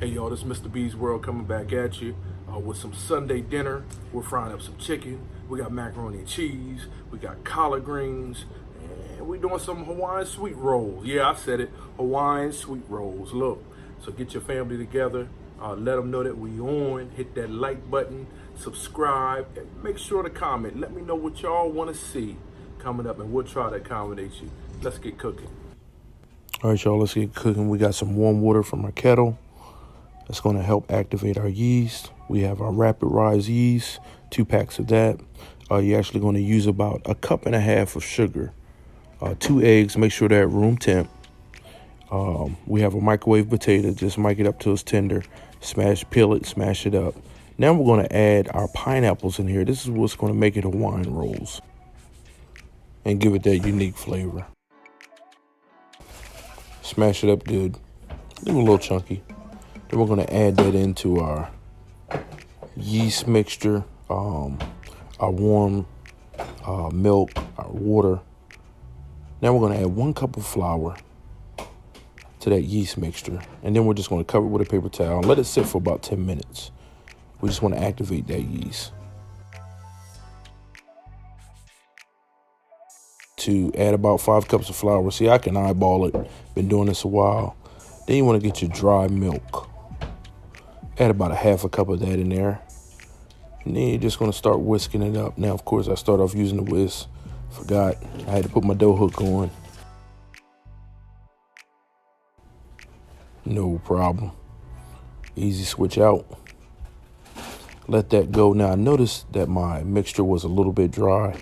Hey y'all, this is Mr. B's World coming back at you with some Sunday dinner. We're frying up some chicken. We got macaroni and cheese. We got collard greens. And we're doing some Hawaiian sweet rolls. Yeah, I said it. Hawaiian sweet rolls. Look, so get your family together. Let them know that we on. Hit that like button. Subscribe. And make sure to comment. Let me know what y'all want to see coming up, and we'll try to accommodate you. Let's get cooking. All right, y'all, let's get cooking. We got some warm water from our kettle. That's going to help activate our yeast. We have our rapid rise yeast, 2 packs of that. You're actually going to use about 1.5 cups of sugar, 2 eggs, make sure they're at room temp. We have a microwave potato, just mic it up till it's tender, peel it, smash it up. Now we're going to add our pineapples in here. This is what's going to make it Hawaiian rolls and give it that unique flavor. Smash it up good, leave it a little chunky. Then we're going to add that into our yeast mixture, our warm milk, our water. Now we're going to add 1 cup of flour to that yeast mixture. And then we're just going to cover it with a paper towel and let it sit for about 10 minutes. We just want to activate that yeast. To add about 5 cups of flour. See, I can eyeball it. Been doing this a while. Then you want to get your dry milk. Add about 1/2 cup of that in there. And then you're just going to start whisking it up. Now, of course, I start off using the whisk. Forgot. I had to put my dough hook on. No problem. Easy switch out. Let that go. Now, I noticed that my mixture was a little bit dry.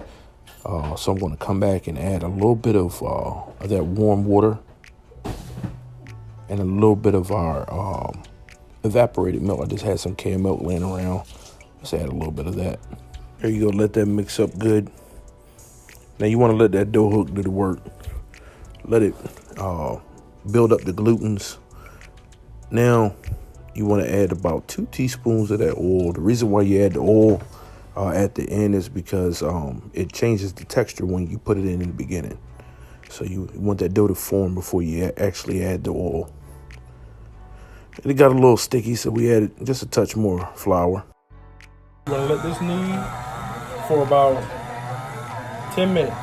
So I'm going to come back and add a little bit of that warm water and a little bit of our evaporated milk. I just had some canned milk laying around. Let's add a little bit of that. There you go. Let that mix up good. Now you want to let that dough hook do the work. Let it build up the glutens. Now you want to add about 2 teaspoons of that oil. The reason why you add the oil at the end is because it changes the texture when you put it in the beginning. So you want that dough to form before you actually add the oil. It got a little sticky, so we added just a touch more flour. We're gonna let this knead for about 10 minutes.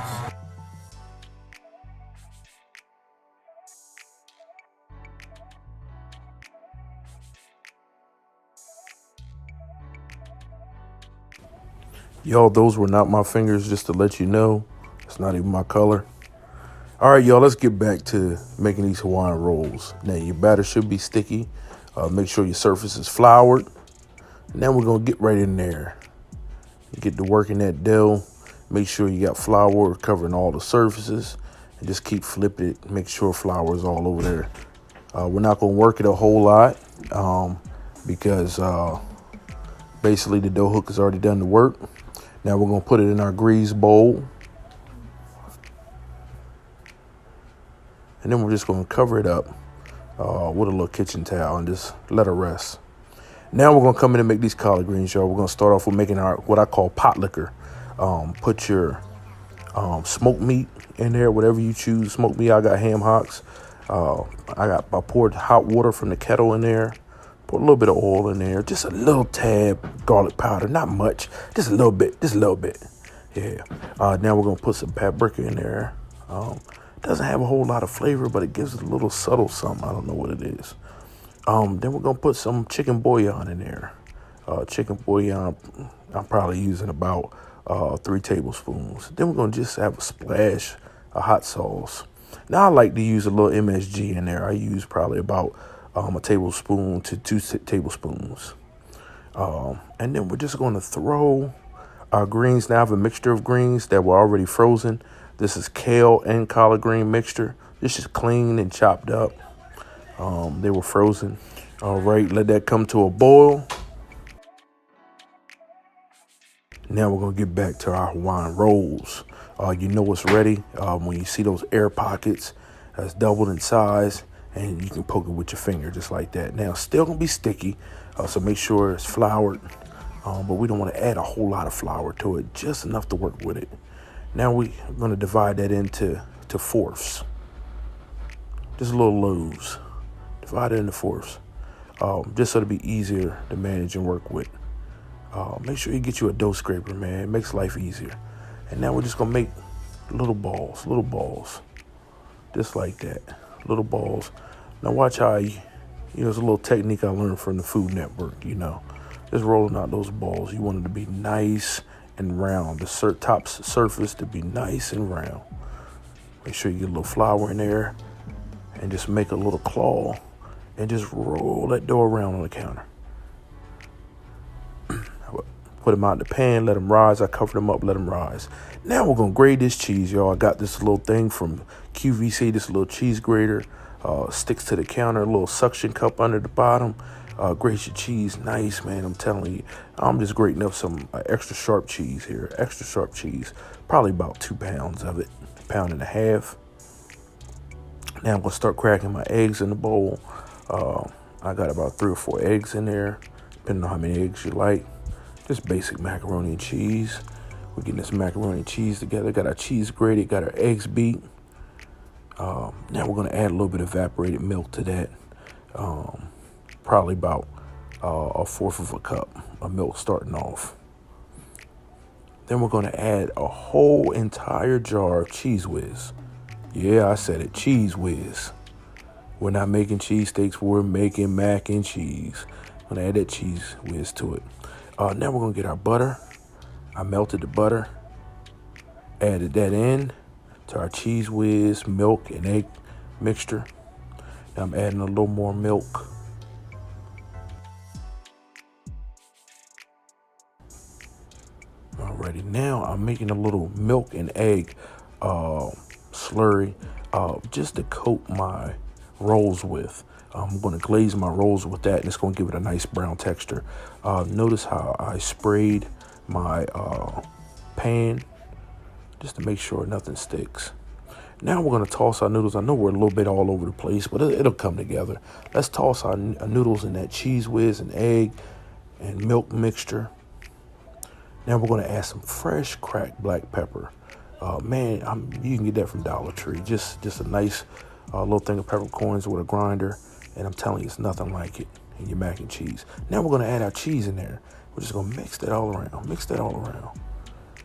Y'all, those were not my fingers, just to let you know. It's not even my color. All right, y'all, let's get back to making these Hawaiian rolls. Now, your batter should be sticky. Make sure your surface is floured. Now we're going to get right in there. Get to work in that dough. Make sure you got flour covering all the surfaces. And just keep flipping it. Make sure flour is all over there. We're not going to work it a whole lot because basically the dough hook has already done the work. Now we're going to put it in our grease bowl. And then we're just going to cover it up with a little kitchen towel and just let it rest. Now we're going to come in and make these collard greens, y'all. We're going to start off with making our what I call pot liquor. Put your smoked meat in there, whatever you choose. Smoked meat, I got ham hocks. I poured hot water from the kettle in there. Put a little bit of oil in there. Just a little tad garlic powder, not much. Just a little bit. Yeah. Now we're going to put some paprika in there. Doesn't have a whole lot of flavor, but it gives it a little subtle something. I don't know what it is. Then we're going to put some chicken bouillon in there. Chicken bouillon, I'm probably using about 3 tablespoons. Then we're going to just have a splash of hot sauce. Now I like to use a little MSG in there. I use probably about a tablespoon to 2 tablespoons. And then we're just going to throw our greens. Now I have a mixture of greens that were already frozen. This is kale and collard green mixture. This is clean and chopped up. They were frozen. All right, let that come to a boil. Now we're going to get back to our Hawaiian rolls. You know it's ready when you see those air pockets that's doubled in size, and you can poke it with your finger just like that. Now, still going to be sticky, so make sure it's floured, but we don't want to add a whole lot of flour to it, just enough to work with it. Now we're going to divide that into fourths, just little loaves. Divide it into fourths. just so it'll be easier to manage and work with. Make sure you get you a dough scraper, man. It makes life easier. And now we're just gonna make little balls, just like that, little balls. Now watch how there's a little technique I learned from the Food Network. Just rolling out those balls. You want it to be nice and round. The top surface to be nice and round. Make sure you get a little flour in there and just make a little claw and just roll that dough around on the counter. Put them out in the pan, let them rise. I cover them up, let them rise. Now we're going to grate this cheese, y'all. I got this little thing from QVC, this little cheese grater. Sticks to the counter, a little suction cup under the bottom. Grate your cheese nice, man. I'm telling you. I'm just grating up some extra sharp cheese here. Extra sharp cheese. Probably about 2 pounds of it. 1.5 pounds. Now I'm going to start cracking my eggs in the bowl. I got about 3 or 4 eggs in there, depending on how many eggs you like. Just basic macaroni and cheese. We're getting this macaroni and cheese together. Got our cheese grated, got our eggs beat. Now we're going to add a little bit of evaporated milk to that. Probably about 1/4 of a cup of milk starting off. Then we're going to add a whole entire jar of Cheese Whiz. Yeah, I said it, Cheese Whiz. We're not making cheesesteaks, we're making mac and cheese. I'm going to add that Cheese Whiz to it. Now we're going to get our butter. I melted the butter, added that in to our Cheese Whiz, milk, and egg mixture. Now I'm adding a little more milk. Alrighty, now I'm making a little milk and egg slurry just to coat my rolls with. I'm going to glaze my rolls with that, and it's going to give it a nice brown texture. Notice how I sprayed my pan just to make sure nothing sticks. Now we're going to toss our noodles. I know we're a little bit all over the place, but it'll come together. Let's toss our noodles in that Cheese Whiz and egg and milk mixture. Now we're going to add some fresh cracked black pepper. Man, you can get that from Dollar Tree. Just a nice little thing of peppercorns with a grinder. And I'm telling you, it's nothing like it in your mac and cheese. Now we're going to add our cheese in there. We're just going to mix that all around. Mix that all around.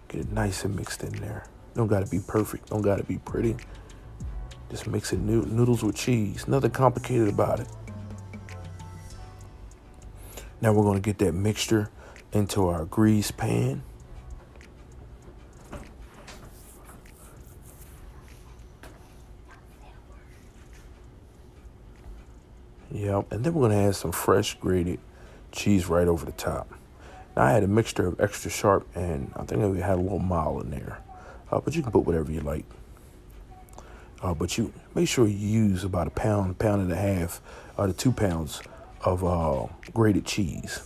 Get it nice and mixed in there. Don't got to be perfect. Don't got to be pretty. Just mixing noodles with cheese. Nothing complicated about it. Now we're going to get that mixture into our greased pan. Yep, and then we're going to add some fresh grated cheese right over the top. Now I had a mixture of extra sharp and I think I had a little mild in there. But you can put whatever you like. But you make sure you use about 1.5 pounds to 2 pounds of grated cheese.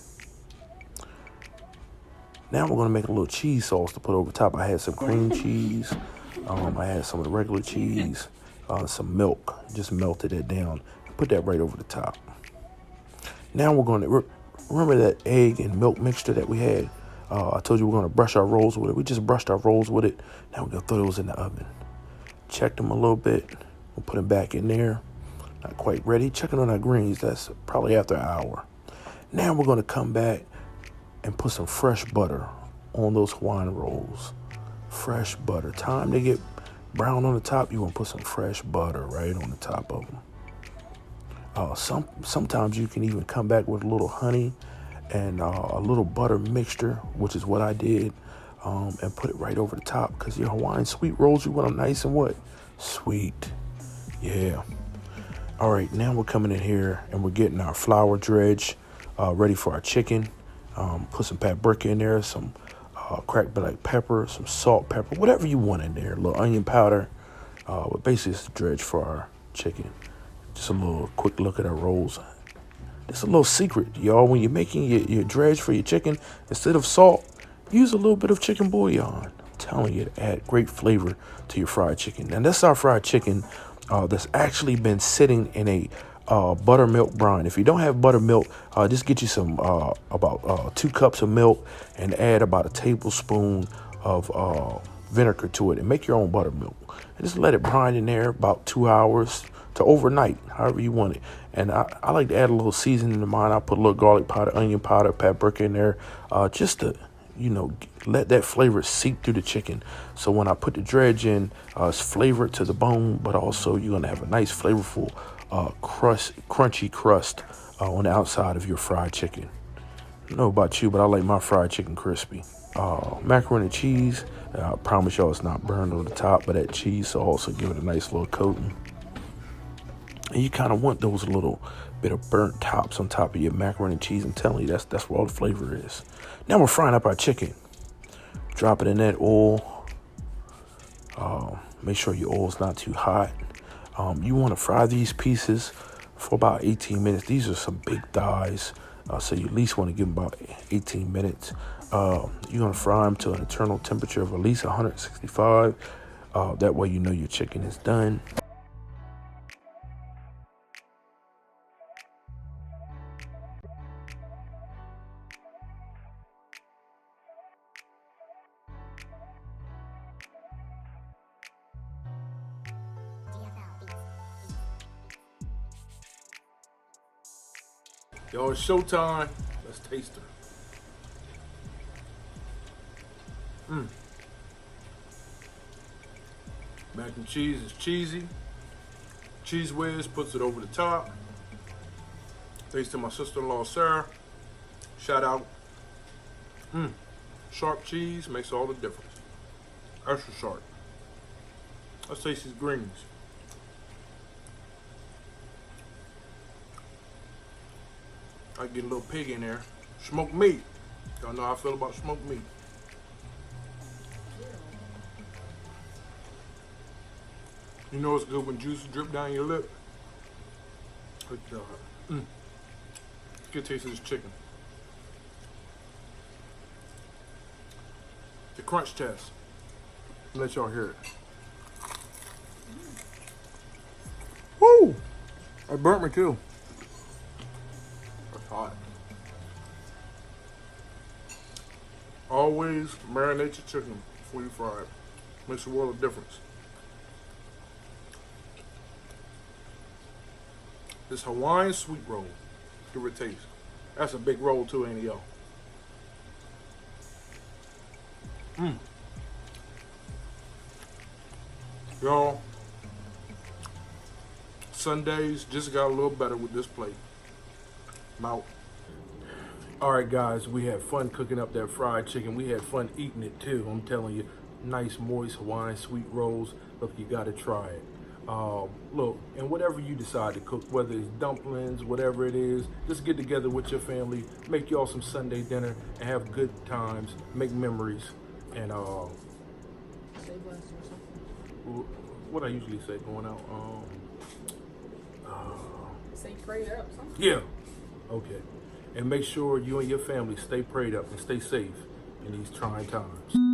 Now we're going to make a little cheese sauce to put over top. I had some cream cheese. I had some of the regular cheese, some milk. Just melted it down. Put that right over the top. Now we're going to remember that egg and milk mixture that we had. I told you we're going to brush our rolls with it. We just brushed our rolls with it. Now we're going to throw those in the oven. Check them a little bit. We'll put them back in there. Not quite ready. Checking on our greens. That's probably after an hour. Now we're going to come back and put some fresh butter on those Hawaiian rolls. Fresh butter. Time to get brown on the top. You want to put some fresh butter right on the top of them. Sometimes you can even come back with a little honey and a little butter mixture, which is what I did, and put it right over the top, because your Hawaiian sweet rolls, you want them nice and what? Sweet. Yeah. All right, now we're coming in here and we're getting our flour dredge ready for our chicken. Put some paprika in there, some cracked black pepper, some salt, pepper, whatever you want in there, a little onion powder. But basically it's the dredge for our chicken. Just a little quick look at our rolls. It's a little secret, y'all. When you're making your dredge for your chicken, instead of salt, use a little bit of chicken bouillon. I'm telling you, to add great flavor to your fried chicken. And that's our fried chicken that's actually been sitting in a buttermilk brine. If you don't have buttermilk, just get you some about 2 cups of milk and add about a tablespoon of vinegar to it and make your own buttermilk. And just let it brine in there about 2 hours to overnight, however you want it. And I like to add a little seasoning to mine. I put a little garlic powder, onion powder, paprika in there, just to, let that flavor seep through the chicken. So when I put the dredge in, it's flavored to the bone, but also you're going to have a nice flavorful crunchy crust on the outside of your fried chicken. I don't know about you, but I like my fried chicken crispy. Macaroni and cheese, I promise y'all it's not burned on the top, but that cheese will also give it a nice little coating. And you kind of want those little bit of burnt tops on top of your macaroni and cheese. I'm telling you, that's where all the flavor is. Now we're frying up our chicken. Drop it in that oil. Make sure your oil's not too hot. You want to fry these pieces for about 18 minutes. These are some big thighs, so you at least want to give them about 18 minutes. You're going to fry them to an internal temperature of at least 165. That way you know your chicken is done. Y'all, it's showtime. Let's taste her. Mac and cheese is cheesy. Cheese Whiz puts it over the top. Thanks to my sister-in-law, Sarah. Shout out. Sharp cheese makes all the difference. Extra sharp. Let's taste these greens. I get a little pig in there. Smoked meat. Y'all know how I feel about smoked meat. You know it's good when juice drip down your lip. Good job. Good taste of this chicken. The crunch test. Let y'all hear it. Woo! That burnt me too. That's hot. Always marinate your chicken before you fry it. Makes a world of difference. This Hawaiian sweet roll. Give it a taste. That's a big roll too, ain't it, y'all? Y'all, Sundays just got a little better with this plate. I'm out. All right, guys, we had fun cooking up that fried chicken. We had fun eating it too. I'm telling you, nice, moist Hawaiian sweet rolls. Look, you gotta try it. Look, and whatever you decide to cook, whether it's dumplings, whatever it is, just get together with your family, make y'all some Sunday dinner, and have good times, make memories, and Say blessed or something. what I usually say going out, Say prayed up something. yeah, okay, and make sure you and your family stay prayed up and stay safe in these trying times.